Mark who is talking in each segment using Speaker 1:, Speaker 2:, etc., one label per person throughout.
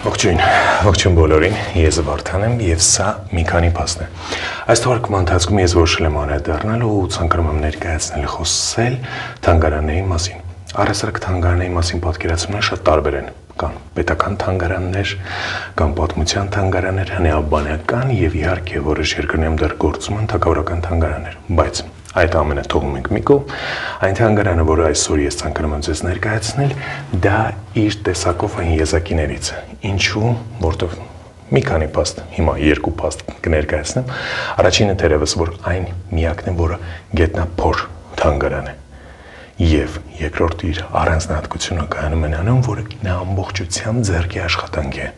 Speaker 1: Ողջույն, ողջույն բոլորին, ես Վարդան եմ եւ սա մի քանի փաստ է։ Այս թողարկման ընթացքում ես որոշել եմ անդրադառնալ ու ցանկանում եմ ներկայացնել խոսել թանգարանների մասին։ Առհասարակ թանգարանների մասին պատկերացումները շատ տարբեր են։ Կան պետական թանգարաններ, կան պատմության թանգարաններ, հնեաբանական եւ իհարկե որոշ երկրներում դեռ գործում են թագավորական թանգարաններ, բայց այդ ամենը թողում ենք մի կողմ, այն թանգարանը, որը այսօր ես ցանկանում եմ ձեզ ներկայացնել, դա իր տեսակով այն եզակիներից է։ Ինչու՞, որտեղ մի քանի փաստ, հիմա երկու փաստ կներկայացնեմ։ Առաջինը թերևս որ այն միակն է, որը գետնափոր թանգարան է։ Եվ երկրորդ իր առանձնահատկությունը կայանում է նրանում, որ նա ամբողջությամբ ձեռքի աշխատանք է։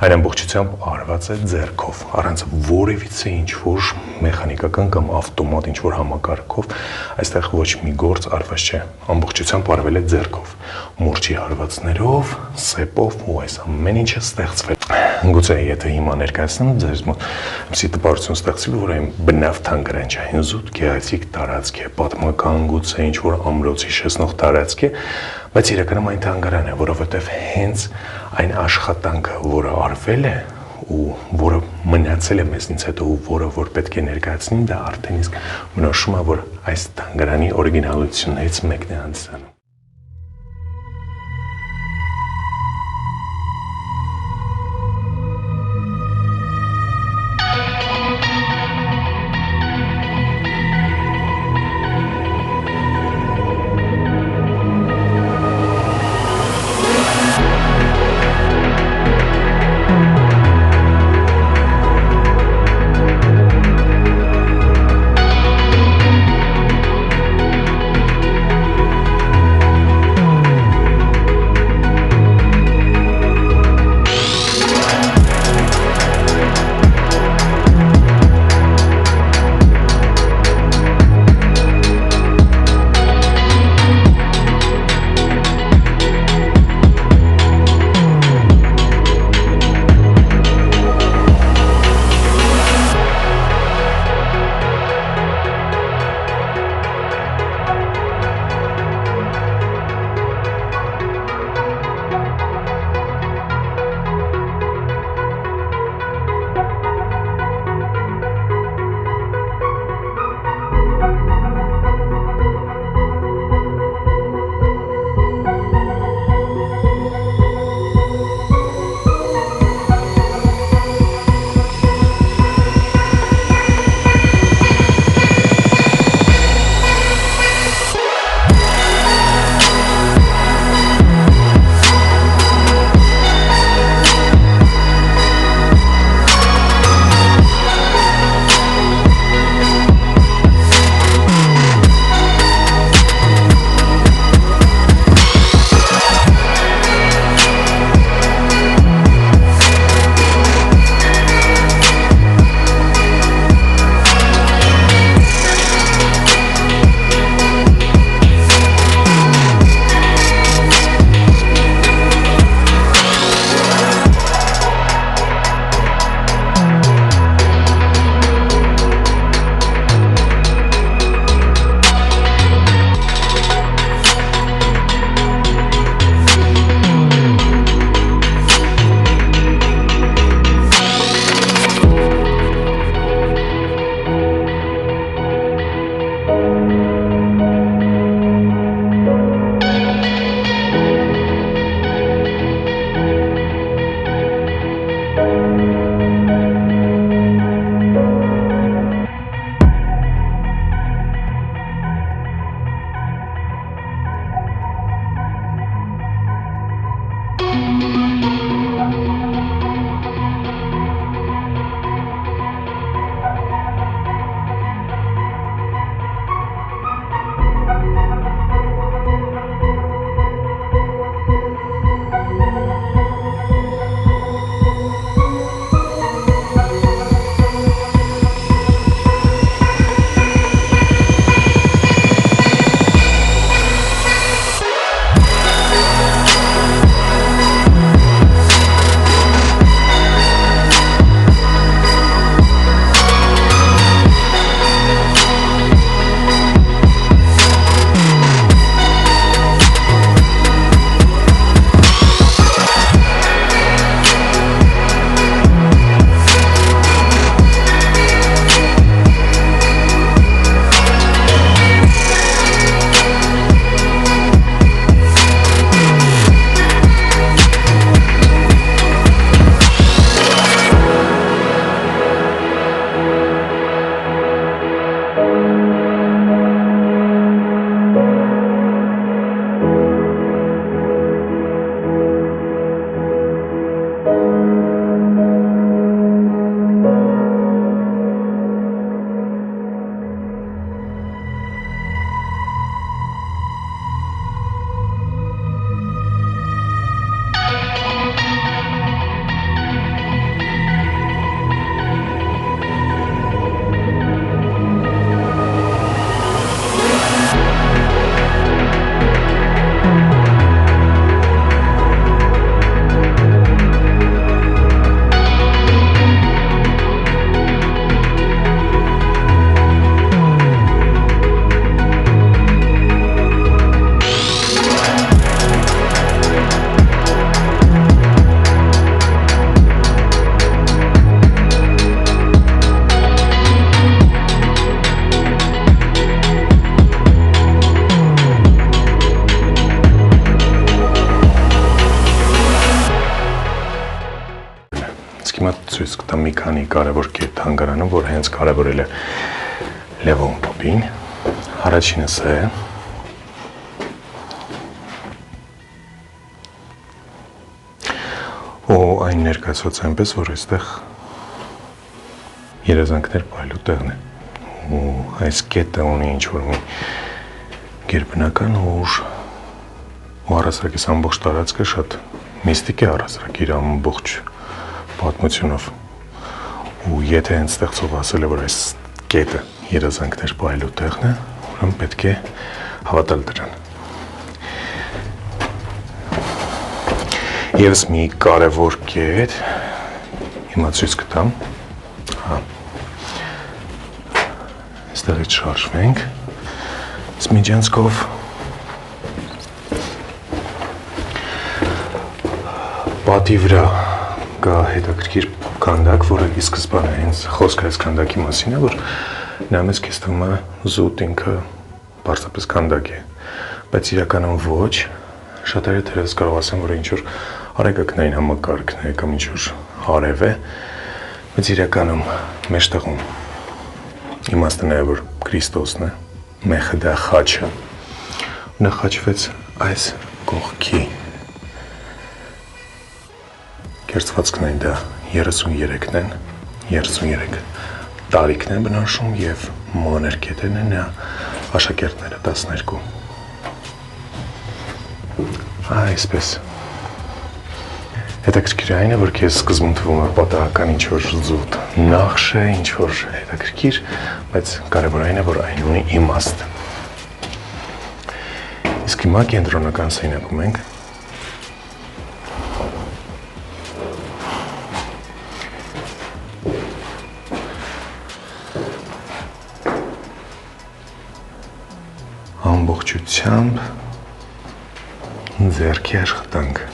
Speaker 1: Այն ամբողջությամբ արված է ձեռքով, առանց որևիցե ինչ-որ մեխանիկական կամ ավտոմատ ինչ-որ համակարգով, այստեղ ոչ մի գործ արված չէ, ամբողջությամբ արվել է ձեռքով, մուրճի հարվածներով, սեպով ու այս ամեն ինչը ստեղծվել։ Գուցե եթե հիմա ներկայացնեմ ձեզ մոտ մսի տպարություն ստեղծելու, որ այն բնավ թանգարան չէ, այն զուտ գեղեցիկ տարածք է, պատմական գուցե ինչ-որ ամրոցի շեսնող տարածք է, բայց իրականում այն թանգարան է, որովհետև հենց այն աշխատանքը, որը արվել է ու որը մնացել է մեզնից հետո ու որը որ պետք է ներկայացնի, դա արդեն իսկ բնորոշում է, որ այս թանգարանի օրիգինալություններից մեկն է հանդիսանում։ Իսկ հիմա ցույց կտամ մի քանի կարևոր կետ թանգարանում, որ հենց կարևորել է Լևոն Պապին։ Առաջինս է այն ներկայացված այնպես, որ այստեղ երազանքներ պահելու տեղն է։ Ու այս կետը ունի ինչ-որ մի գերբնական ուժ, ու առասարակիս ամբողջ տարածքը շատ միստիկ է առասարակ իր ամբողջ պատմությունով։ Ու եթե հենց ստեղծող ասել է, որ այս կետը երազանքներ պահելու տեղն է, ուրեմն պետք է հավատալ դրան։ Եվս մի կարևոր կետ, հիմա ցույց կտամ, այստեղից շարժվենք, Սմիջանցկով պատի վրա կա հետաքրքիր քանդակ, որը ի սկզբանե հենց խոսքը այս քանդակի մասին է, որ նա մեզ քեզ թվում է զուտ ինքը պարզապես քանդակ է, բայց իրականում ոչ, շատերը թերևս կարող ասեն, որ ինչ-որ արեգակնային համակարգն է կամ ինչ-որ արև է, բայց իրականում մեջտեղում իմաստը նաև որ Քրիստոսն է, Մեխդա խաչը, նա խաչվեց այս կողքի կերծվածքն են դա 33-ն են, 33 տարիքն են բնորոշում և մանր կետերն են նա աշակերտները 12։ Այսպես հետաքրքիր այն է, որ քեզ սկզբում թվում է պատահական ինչ-որ զուտ նախշ է, ինչ-որ հետաքրքիր, բայց կարևոր այն է, որ այն ունի իմաստ։ Իսկ հիմա կենտրոնական սենյակում ենք։ Ամբողջությամբ ձեռքի աշխատանք։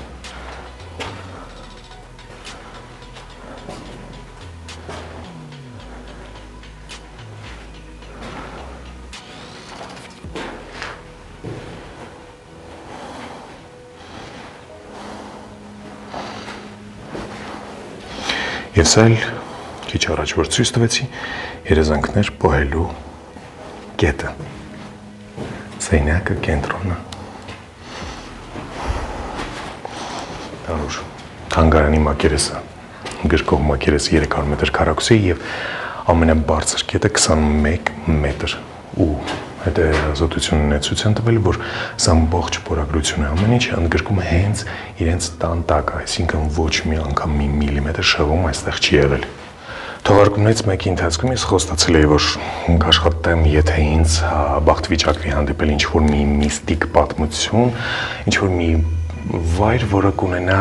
Speaker 1: Ես այլ քիչ առաջ որ ցույց տվեցի երազանքներ պահելու կետը, սենյակը, կենտրոնը, տարուր թանգարանի մակերեսը, գրկող մակերեսը 300 մետր քառակուսի և ամենաբարձր կետը 21 մետր ու այդ ազատությունն է ցույց են տվել, որ սա ամբողջ փորագրությունը ամեն ինչ ընդգրկում է հենց իրենց տան տակ, այսինքն ոչ մի անգամ մի միլիմետր շեղում այստեղ չի եղել։ Թողարկումներից մեկի ընթացքում ես խոստացել էի, որ կաշխատեմ, եթե ինձ բախտ վիճակվի հանդիպել ինչ-որ մի միստիկ պատմություն, ինչ-որ մի վայր, որը կունենա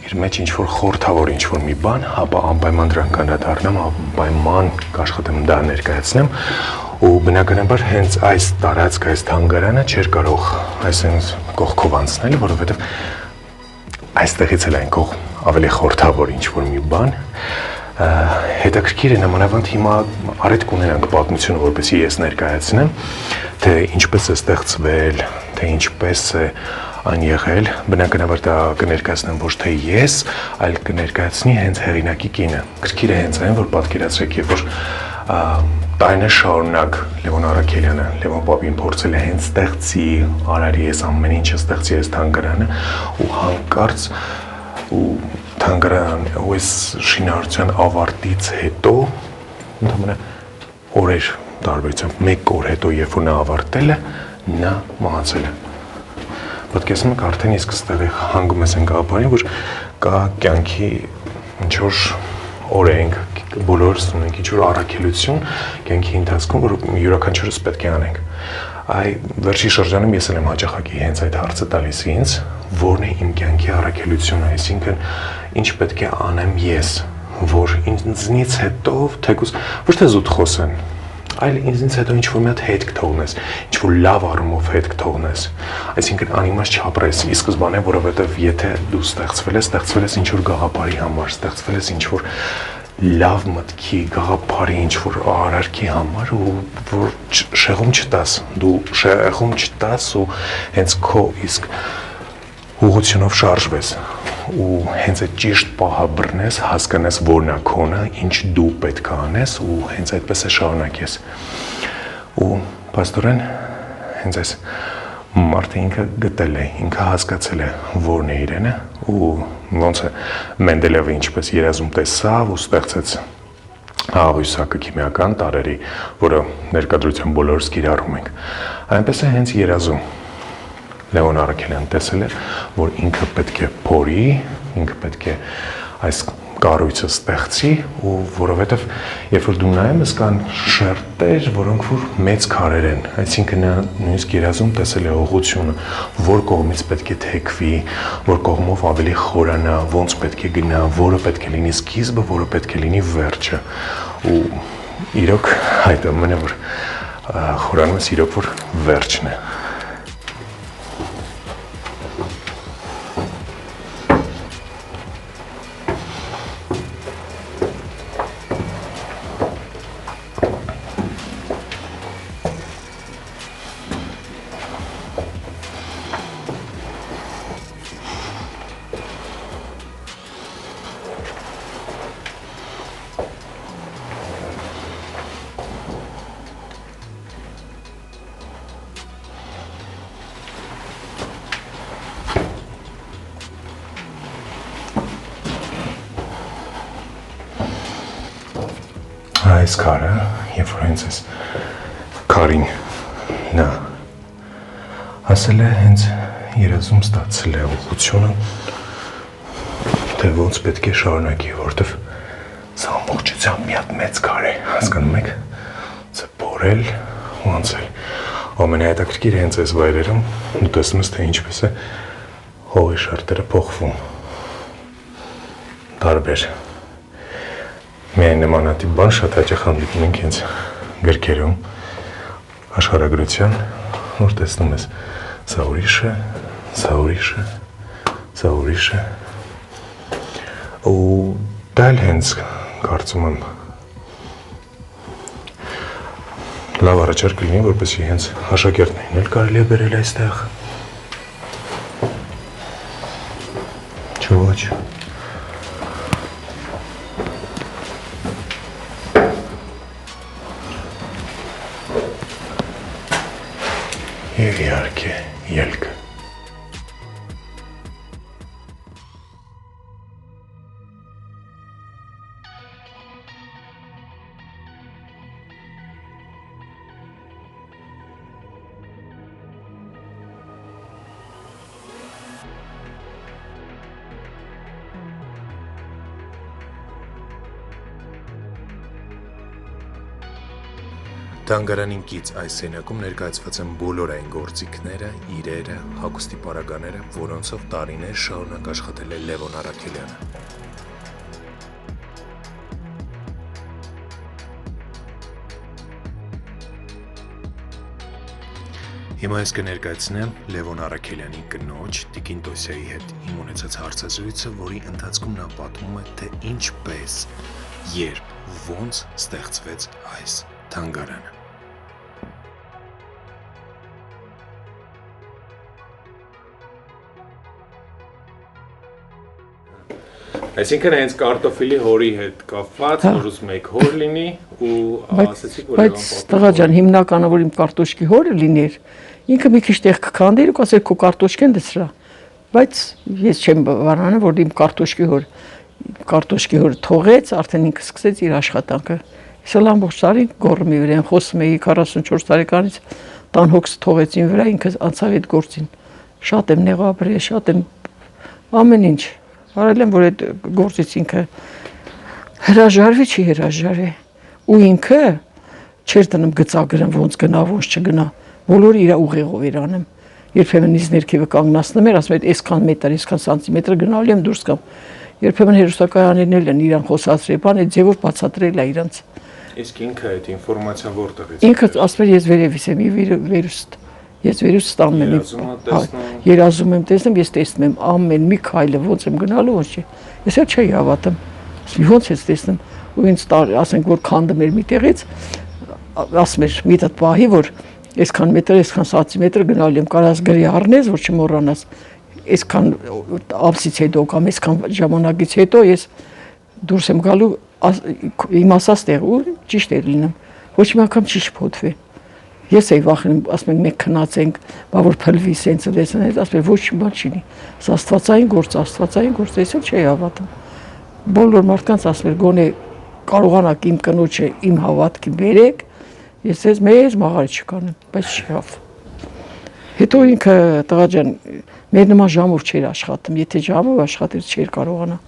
Speaker 1: իր մեջ ինչ-որ խորհրդավոր ինչ-որ մի բան, ապա անպայման դրան կանդրադառնամ, անպայման կաշխատեմ դա ներկայացնեմ ու բնականաբար հենց այս տարածքը, այս թանգարանը չէր կարող այսպես կողքով անցնել, որովհետև այստեղից էլ այն կողմ ավելի խորհրդավոր ինչ-որ մի բան հետաքրքիր է նամանավանդ հիմա առիթ կունենանք պատմությունը, որպեսզի ես ներկայացնեմ, թե ինչպես է ստեղծվել, թե ինչպես է այն եղել, բնականաբար դա կներկայացնեմ ոչ թե ես, այլ կներկայացնի հենց հեղինակի կինը։ Գրքիրը հենց այն, որ պատկերացրեք, երբ որ տարիներ շարունակ Լևոն Առաքելյանը, Լևոն Պապին փորձել է հենց ստեղծի, արարի այս ամեն ինչը ստեղծի այս թանգարանը ու հանկարծ ու թանգարան ու այս շինարարության ավարտից հետո ընդհանրապես օրեր տարբերությամբ 1 օր հետո երբ որ նա ավարտել է, նա մահացել է։ Պատկերացնում եք արդեն իսկ ստեղ հանգում ես այն գաղափարին, որ կա կյանքի ինչ-որ օր ենք, բոլորս ունենք ինչ-որ առաքելություն կյանքի ընթացքում, որ յուրաքանչյուրս պետք է անենք։ Վերջի շրջանում ես եմ հաճախակի հենց այդ հարցը տալիս ինձ, որն է իմ կյանքի առաքելությունը, այսինքն ինչ պետք է անեմ ես, որ ինձնից հետո թեկուզ ոչ թե զուտ խոսեն, այլ ինձնից հետո ինչ-որ մի հատ հետք թողնես, ինչ-որ լավ առումով հետք թողնես, այսինքն անիմաստ չապրես ի սկզբանե, որովհետև եթե դու ստեղծվել ես ինչ-որ գաղափարի համար, ստեղծվել ես ինչ-որ լավ մտքի, գաղափարի, ինչ-որ արարքի համար ու որ շեղում չտաս, դու շեղում չտաս ու հենց քո իսկ ուղղությունով շարժվես ու հենց այդ ճիշտ պահը բռնես, հասկանաս որն է քոնը, ինչ դու պետք է անես ու հենց այդպես է շարունակես։ Ու պաստորեն հենց այս մարդը ինքը գտել է, ինքը հասկացել է որն է իրենը ու ոնց է Մենդելևը ինչպես երազում տեսավ ու ստեղծեց աղյուսակը քիմիական տարրերի, որը ներկայությամբ բոլորս կիրառում ենք։ Այնպես է հենց երազում Լևոն Արաքելյան տեսել է, որ ինքը պետք է փորի, ինքը պետք է այս կառույցը ստեղծի ու որովհետև երբ որ դու նայում ես կան շերտեր, որոնք որ մեծ քարեր են, այսինքն նա նույնիսկ երազում տեսել է ուղղությունը, որ կողմից պետք է թեքվի, որ կողմով ավելի խորանա, ոնց պետք է գնա, որը պետք է լինի սկիզբը, որը պետք է լինի վերջը։ Ու իրոք այդ ամենը որ խորանում ես իրոք որ վերջն է։ Այս քարը, երբ որ հենց այս քարին նա ասել է հենց երազում ստացել է ուղղությունը, թե ոնց պետք է շարունակի, որովհետև սա ամբողջությամբ մի հատ մեծ քար է, հասկանում եք, це փորել ու անցել։ Ամենահետաքրքիրը հենց այս վայրերում դու տեսնում ես, թե ինչպես է հողի շերտերը փոխվում։ Տարբեր Միայն նմանատիպ բան շատ հաճախ հանդիպում ենք հենց գրքերում, աշխարհագրության, որ տեսնում ես սա ուրիշ է, սա ուրիշ է, սա ուրիշ է։ Ու դա էլ հենց կարծում եմ լավ առաջարկ լինի, որպեսզի հենց աշակերտներին էլ կարելի է բերել այստեղ։ Ոչ։ Եվ իհարկե ելքը։ Թանգարանին կից այս սենյակում ներկայացված են բոլոր այն գործիքները, իրերը, հագուստի պարագաները, որոնցով տարիներ շարունակ աշխատել է Լևոն Արաքելյանը։ Հիմա ես կներկայացնեմ Լևոն Արաքելյանի կնոջ Տիկին Տոսյայի հետ իմ ունեցած հարցազրույցը, որի ընթացքում նա պատմում է, թե ինչպես, երբ, ոնց ստեղծվեց այս թանգարանը։ Այսինքն հենց կարտոֆիլի հորի հետ կապված, որ ուզում եք հոր լինի ու ասացիք, որ
Speaker 2: բայց տղա ջան, հիմնականը որ իմ կարտոշկի հորը լիներ, ինքը մի քիչ տեղ կքանդեր ու կասեր քո կարտոշկեն դցրա, բայց ես չեմ վարանը, որ իմ կարտոշկի հորը թողեց, արդեն ինքը սկսեց իր աշխատանքը։ Ես էլ ամբողջ տարի գոռում եմ իրեն, խոսում էի 44 տարեկանից տան հոգս թողեց ին վրա, ինքը անցավ այդ գործին։ Շատ եմ նեղաբրել, շատ եմ ամեն ինչ արել եմ, որ այդ գործից ինքը հրաժարվի, չի հրաժարվի։ Ու ինքը չէր տնում գծագրեմ, ոնց գնա, ոնց չգնա, բոլորը իր ուղեղով էր անում։ Երբեմն ինձ ներքևը կանգնացնում էր, ասում էր, այսքան մետր, այսքան սանտիմետր գնալու եմ դուրս կամ։ Երբեմն հերոսակայաններն էլ են իրան խոսացրել, բան այդ ձևով բացատրել է իրանց։
Speaker 1: Իսկ ինքը այդ ինֆորմացիան որտեղից։
Speaker 2: Ինքը ասում էր, ես վերևից եմ, վերուստ։ Ես վերուս ստանում եմ, երազում եմ տեսնում, ես տեսնում եմ ամեն մի քայլը ոնց եմ գնալու, ոնց չի։ Ես էլ չէի հավատում։ Ոնց ես տեսնում, ու ինձ ասենք որ քանդում էր մի տեղից, ասում էր մի հատ պահի, որ այսքան մետր, այսքան սանտիմետր գնալու եմ, կարաս գրի առնես, որ չմոռանաս։ այսքան ամսից հետո կամ այսքան ժամանակից հետո ես դուրս եմ գալու իմ ասած տեղ ու ճիշտ է լինում ոչ մի անգամ չի շփոթվի ես էի վախենում ասում ենք մենք քնած ենք բա որ փլվի սենց դեսնես ասում եմ ոչ մի բան չի լինի սա աստվածային գործ ես էլ չի հավատում բոլոր մարդկանց ասում եմ գոնե կարողանաք իմ կնոջը իմ հավատքի բերեք ես ես մեծ մաղարի չկանեմ բայց շավ հետո ինքը տղա ջան մեր նման ժամով չէր աշխատում եթե ժամով աշխատեր չէր կարողանա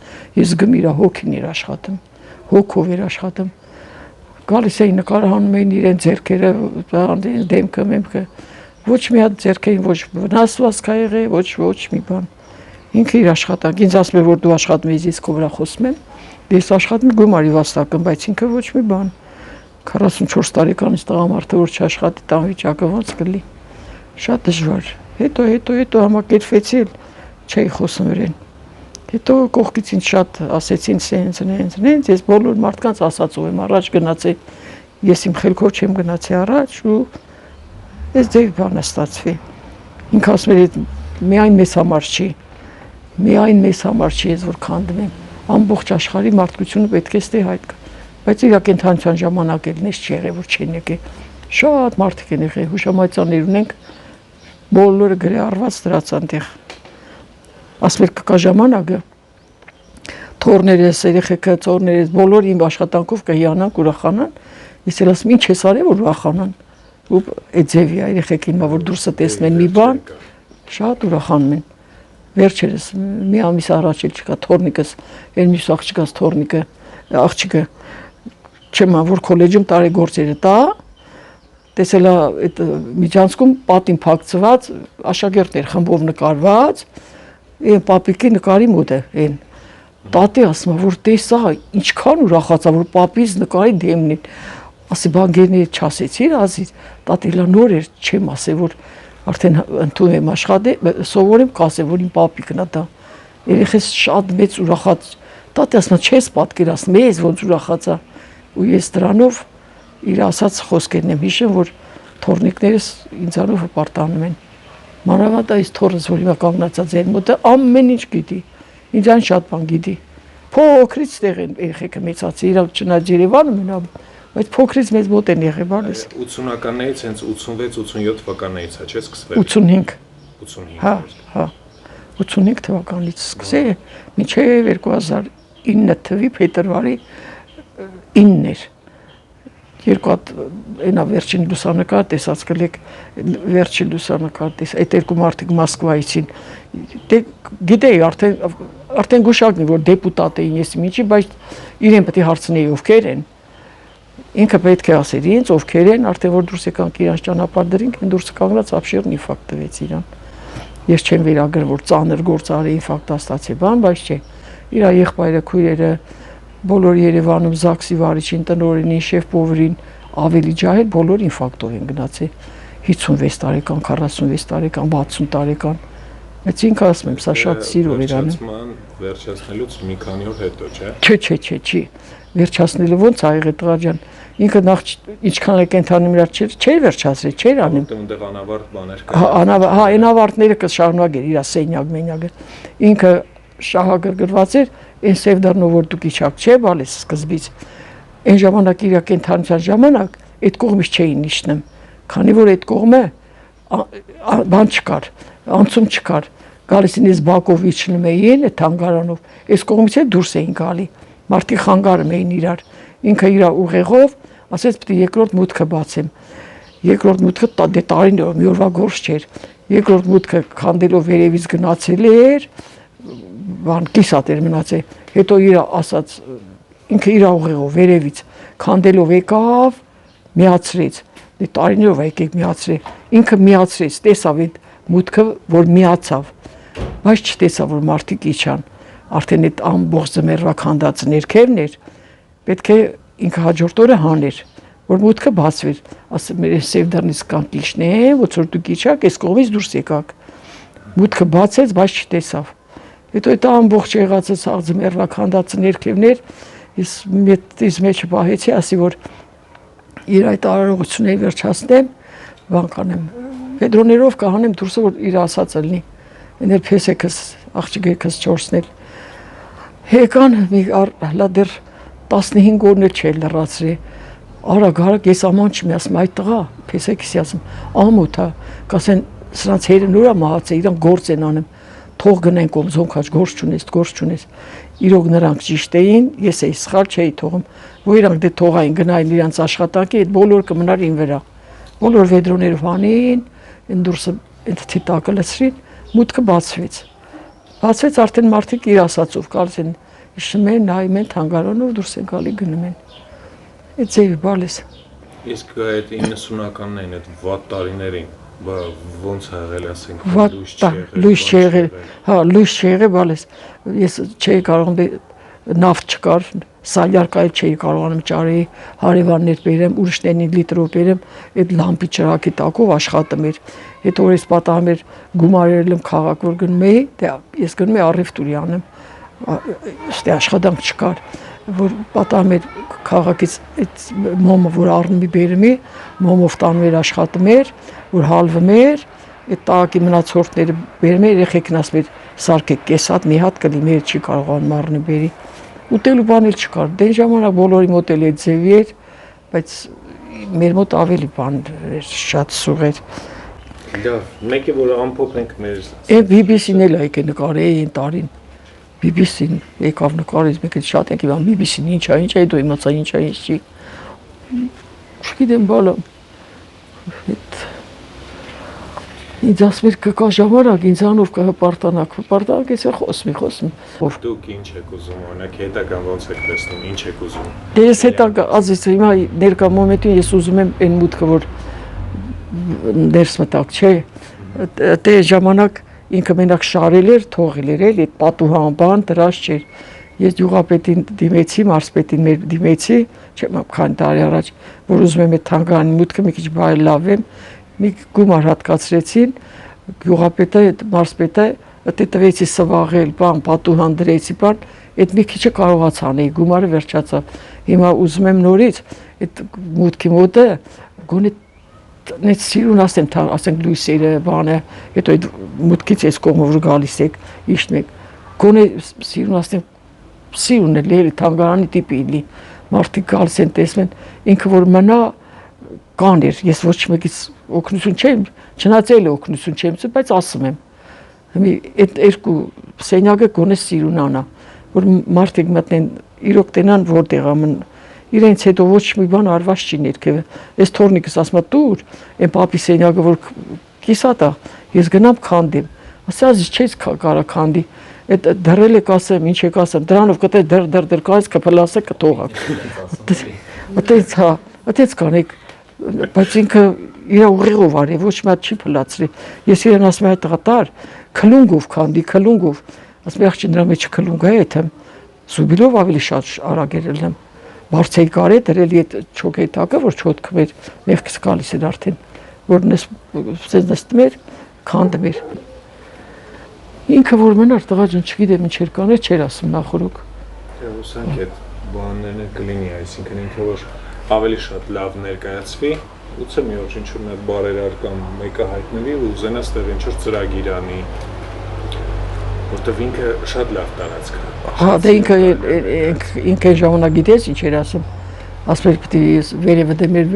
Speaker 2: ես գմ իր հոգին էր աշխատում հոգով էր աշխատում գալիս էին նկարահանում էին իրեն ձեռքերը դեմքը մեմքը ոչ մի հատ ձեռքերին ոչ վնասված կա եղել ոչ մի բան ինքը իր աշխատանք ինձ ասում է որ դու աշխատում ես ես քո վրա խոսում եմ ես աշխատում գումարի վաստակում բայց ինքը ոչ մի բան 44 տարեկանից տղամարդը որ չաշխատի տան վիճակը ոնց կլի շատ դժվար հետո համակերպվեցի չէի խոսում իրեն հետո կողքից ինձ շատ ասեցին սենց ես բոլոր մարդկանց ասածով եմ առաջ գնացի ես իմ խելքով չեմ գնացի առաջ ու ես դեպի բանը ստացվի ինքը ասում էր միայն մեզ համար չի ես որ քանդում եմ ամբողջ աշխարհի մարդկությունը պետք է ստե հայտ կա բայց իր կենթանության ժամանակ էլ նես չի եղել որ չեն եկել շատ մարդիկ են եղել հուշամատյաններ ունենք բոլորը գրի արված դրացան տեղ ասում էր կկա ժամանակը թորներես երեխեքը ծորներես բոլոր իմ աշխատանքով կհիանան ուրախանան ես էլ ասում ինչ ես արել որ ուրախանան ու այդ ձևի երեխեքին մա որ դուրսը տեսնեն մի բան շատ ուրախանում են վերջերս մի ամիս առաջ էլ չկա թորնիկս այն մյուս աղջիկը չեմ որ քոլեջում տարեգործերը տա տեսել այդ միջանցքում պատին փակցված աշակերտներ խմբով նկարված այն պապիկի նկարի մոտ է այն տատի ասում որ տեսա ինչքան ուրախացա որ պապից նկարի դեմն է ասի բանգերները չասեցիր ազից տատի լա նոր էր չեմ ասել որ արդեն ընդուն եմ աշխատել սովորեմ կասեմ որ իմ պապիկն է դա երեխես շատ մեծ ուրախած տատի ասում չես պատկերացնում ես ոնց ուրախացա ու ես դրանով իր ասած խոսքերն եմ հիշում որ թորնիկներս ինձանով հպարտանում են մանավանդ այս թորս որ հիմա կանգնածած այն մոտը ամեն ինչ գիտի ինձան շատ բան գիտի փոքրից տեղ են երեխեքը մեծացի իրավ չնայած Երևանում են բայց փոքրից մեծ մոտ են եղել բանս
Speaker 1: 80-ականներից հենց 86-87 թվականներից է չէ՞ սկսվել
Speaker 2: 85 հա 85 թվականից սկսել մինչև 2009 թվականի փետրվարի 9-ն էր երկու հատ այնա վերջին լուսանկար տեսած կլեք վերջին լուսանկար այդ երկու մարդիկ Մոսկվայիցին դե գիտեի արդեն գուշակնի որ դեպուտատ էին ես ինչի բայց իրեն պետք է հարցնեի ովքեր են ինքը պետք է ասեր ինձ ովքեր են արդեն որ դուրս եկանք իրանց ճանապարհ դրինք են դուրս կանգնած ապշերն ինֆակտ տվեց իրան ես չեմ վերագրել որ ծանր գործ արի ինֆակտ ստացի բան բայց չէ իր եղբայրը քույրերը բոլոր Երևանում ԶԱԳՍ-ի վարիչին տնօրենին շեֆ-պովերին ավելի ջահել բոլոր ինֆակտով են գնացել 56 տարեկան 46 տարեկան 60 տարեկան բայց ինքը ասում եմ սա շատ սիրով իրան
Speaker 1: վերջացնելուց մի քանի օր հետո չէ
Speaker 2: չի վերջացնելը ոնց ա եղել տղա ջան ինքը նախ ինչքան է կենթանի միրա չէր վերջացրել չէր անում
Speaker 1: այնտեղ անավարտ բաներ կան
Speaker 2: հա այն ավարտները կշարունակեր իր սենյակ ինքը շահագրգռված էր այն սևդարնով որ դուք իջաք չէ բալես սկզբից այն ժամանակ իր կենթանության ժամանակ այդ կողմից չէին իջնում քանի որ այդ կողմը բան չկար անցում չկար գալիս ինձ բակով իջնում էին այդ թանգարանով այս կողմից է դուրս էին գալի մարդիկ խանգարում էին իրար ինքը իր ուղեղով ասեց պետք է երկրորդ մուտքը բացեմ երկրորդ մուտքը դե տարիներով մի օրվա գործ չէր երկրորդ մուտքը քանդելով վերևից գնացել էր բան կիսատ էր մնացել հետո իր ասած ինքը իր ուղեղով վերևից քանդելով եկավ միացրեց դե տարիներով եկեք միացրել ինքը միացրեց տեսավ այդ մուտքը որ միացավ բայց չտեսավ որ մարդիկ իջան արդեն այդ ամբողջ ձմեռվա քանդած ներքևն էր պետք է ինքը հաջորդ օրը հաներ որ մուտքը բացվեր ասում մեր սևդարնից կանք իջնեն ոնց որ դուք իջաք այս կողմից դուրս եկաք մուտքը բացեց բայց չտեսավ հետո այդ ամբողջ եղածը ձմեռվա քանդած ներքևներ ես մեջը պահեցի ասի որ իր այդ արարողությունները վերջացնեմ բան կանեմ Պետրոներով կհանեմ դուրսը որ իր ասածը լինի Էներ փեսեքս աղջիկս 4-ն էլ հեկան մի լադեր 15 օրն էլ չէ լրացրի արագ ես աման չեմ ասում այդ տղա փեսեքս ասում ամոթա կասեն սրանց հերը նորա մահացե իրան գործ են անում թող գնեն կոմզոնքաչ գործ չունես իրոք նրանք ճիշտ էին ես էի սխալ չէի թողում որ իրանք դե թողային գնային իրանց աշխատանքի այդ բոլոր կմնար ին վրա բոլոր վեդրոներով հանին այն դուրսը այդ թիտակը լցրին մուտքը բացվեց արդեն մարդիկ իր ասածով գալիս են հիշում են նայում են թանգարանով դուրս են գալի գնում են այդ ձևի բալես
Speaker 1: իսկ այդ 90-ականներին այդ վատ տարիներին ոնց ա եղել ասենք
Speaker 2: լույս չեղել հա լույս չեղել բալես ես չէի կարող նավթ չկար սալյարկայել չէի կարողանում ճարեի հարևաններ բերեմ ուրիշներին լիտրով բերեմ այդ լամպի ճրակի տակով աշխատում էր հետո որ ես պատահում էր գումարել եմ քաղաք որ գնում էի դե ես գնում էի առևտուրի անեմ ստե աշխատանք չկար որ պատահում էր քաղաքից այդ մոմը որ առնումի բերումի մոմով տանում էր աշխատում էր որ հալվում էր այդ տակի մնացորդները բերում էր երեխեքն ասում էր սարքեք կես հատ մի հատ կլի մեր չի կարողանում առնի բերի ուտելու բան էլ չկար դե ժամանակ բոլորի մոտ էլ այդ ձևի էր բայց մեր մոտ ավելի բան էր շատ սուղ էր
Speaker 1: դա մեկը որ ամփոփ ենք մեր
Speaker 2: այդ BBC-ն էլ եկե նկարեի այն տարին BBC-ն եկավ նկարեց մեկ էլ շատ ենք իմ BBC-ն ինչ է դու իմացա ինչ է ինչ չի չգիտեմ բալա ինձ ասում էր կկա ժամանակ ինձանով կհպարտանակ ես խոսում
Speaker 1: դուք ինչ եք ուզում օրինակ հետագան ոնց եք տեսնում ինչ եք ուզում
Speaker 2: դե ես հետագա ազես հիմա ներկա մոմենտին ես ուզում եմ այն մուտքը որ ներս մտակ չէ դե ժամանակ ինքը մենակ շարել էր թողել էր էլի պատուհան բան դրած չէր ես յուղապետին դիմեցի մարզպետին մեր դիմեցի չեմ քան տարի առաջ որ ուզում եմ այդ թանգարանի մուտքը մի քիչ բայլավեմ մի գումար հատկացրեցին յուղապետը մարզպետը դե տվեցի սվաղել բան պատուհան դրեցի բան այդ մի քիչը կարողացա անել գումարը վերջացավ հիմա ուզում եմ նորից այդ մուտքի մոտը գոնե նետ սիրուն ասենք լույսերը բանը հետո այդ մուտքից այս կողմը որ գալիս եք իշտ մեկ գոնե սիրուն ասենք սիրուն է լի թանգարանի տիպի լի մարդիկ գալիս են տեսնում ինքը որ մնա կան էր ես ոչ մեկից օգնություն չեմ չնայած օգնություն չեմ բայց ասում եմ հիմա այդ երկու սենյակը գոնե սիրունանա որ մարդիկ մտնեն իրոք տենան որտեղ ամն իրենց հետո ոչ մի բան արված չի ներքևը այս թորնիկս ասում է դուր այն պապի սենյակը որ կիսատ է ես գնամ քանդեմ ասած չես կարա քանդի այդ դրել եք ասեմ ինչ եք ասեմ դրանով կտե դր կայս կփլասե կթողակ այդպես հա այդպես կանեք բայց ինքը իր ուղիղով արի ոչ մի հատ չի փլացրի ես իրեն ասում եմ այդ տղատար քլունգով քանդի քլունգով ասում աղջի նրա մեջ քլունգ է եթե զուբիլով ավելի շատ արագ երել եմ բարձեի կարե դրելի այդ չոկետակը որ չոտքում էր մեղքս գալիս էր արդեն որ սենց նստում էր քանդում էր ինքը որ մնար տղա ջան չգիտեմ ինչեր կաներ չէր ասում նախորոք
Speaker 1: դե ուսանք այդ բաներն կլինի այսինքն ինքը որ ավելի շատ լավ ներկայացվի ուծե մի օր ինչ-որ մի բարերար կամ մեկը հայտնվի ու ուզենաս տեղ ինչ-որ ծրագիր անի որտեվ ինքը շատ լավ տարածք է
Speaker 2: հա դե ինքը ժամանակ գիտես ինչ էր ասում ասում էր պիտի վերևը դե մեր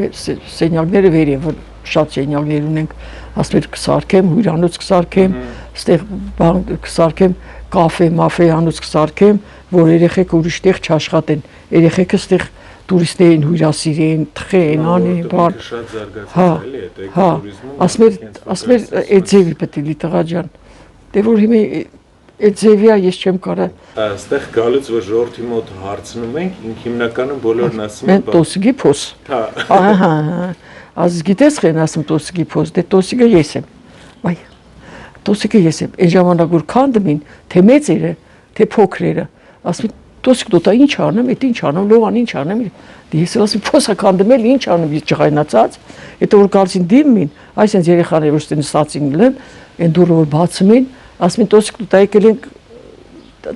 Speaker 2: սենյակները վերևը շատ սենյակներ ունենք ասում էր կսարքեմ հյուրանոց կսարքեմ ստեղ բան կսարքեմ կաֆե մաֆե անոց կսարքեմ որ երեխեք ուրիշ տեղ չաշխատեն երեխեքը ստեղ տուրիստներին հյուրասիրեն թխեն անեն բան
Speaker 1: շատ զարգացել է այդ էկոտուրիզմը
Speaker 2: ասում էր այդ ձևի պետք է տղա ջան դե որ հիմա այդ ձևիա ես չեմ կարա
Speaker 1: այստեղ գալուց որ ժողովրդի մոտ հարցնում ենք ինք հիմնականում բոլորն ասում
Speaker 2: են տոսիգի փոս
Speaker 1: հա
Speaker 2: ահա ազ գիտես խեն ասում տոսիգի փոս դե տոսիգը ես եմ այ տոսիգը ես եմ այն ժամանակ որ քանդումին թե մեծերը թե փոքրերը ասում տոսիգ դու տա ինչ անեմ այդ ինչ անեմ լողան ինչ անեմ դե ես ասում փոսա քանդումել ինչ անեմ ես ջղայնացած հետո որ գալսին դիմին այսինքն երեխաները որ ստեն ստացին լեմ այն դուրը որ բացում են ասում են տոսիկ դու տա եկել ենք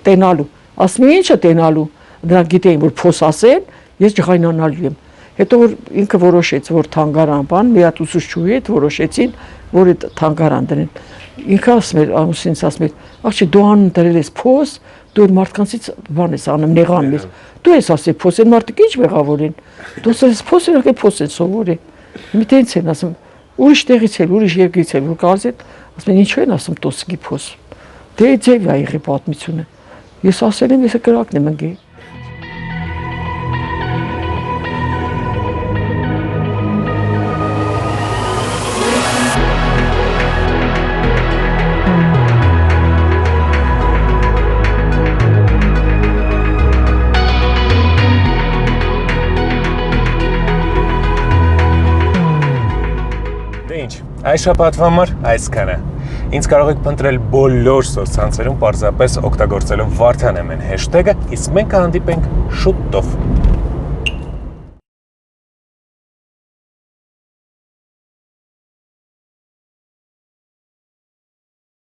Speaker 2: տենալու ասում են ինչը տենալու դրանք գիտեին որ փոս ասեն ես ջղայնանալու եմ Հետո որ ինքը որոշեց, որ թանգարան բան, մի հատ ուսուցչուհի հետ որոշեցին, որ այդ թանգարան դրեն։ Ինքը ասում էր, ամուսինս ասում էր, աղջի դու անում դրել ես փոս, դու մարդկանցից բան ես անում, նեղանում ես։ Դու ես ասել փոս, այն մարդիկ ինչ մեղավոր են։ Դու ասես փոս իրոք է փոս են սովորի։ Մի տենց են ասում, ուրիշ տեղից էլ, ուրիշ երկրից էլ որ գալիս են, ասում են ինչու են ասում տոսկի փոս։ Դե ձև է եղի պատմությունը։ Ես ասել եմ, ես կրակն եմ ընկել։
Speaker 1: Այս շաբաթվա համար այսքանը։ Ինձ կարող եք փնտրել բոլոր սոցցանցերում պարզապես օգտագործելով Վարդան Էմեն #-ը, իսկ մենք կհանդիպենք շուտով։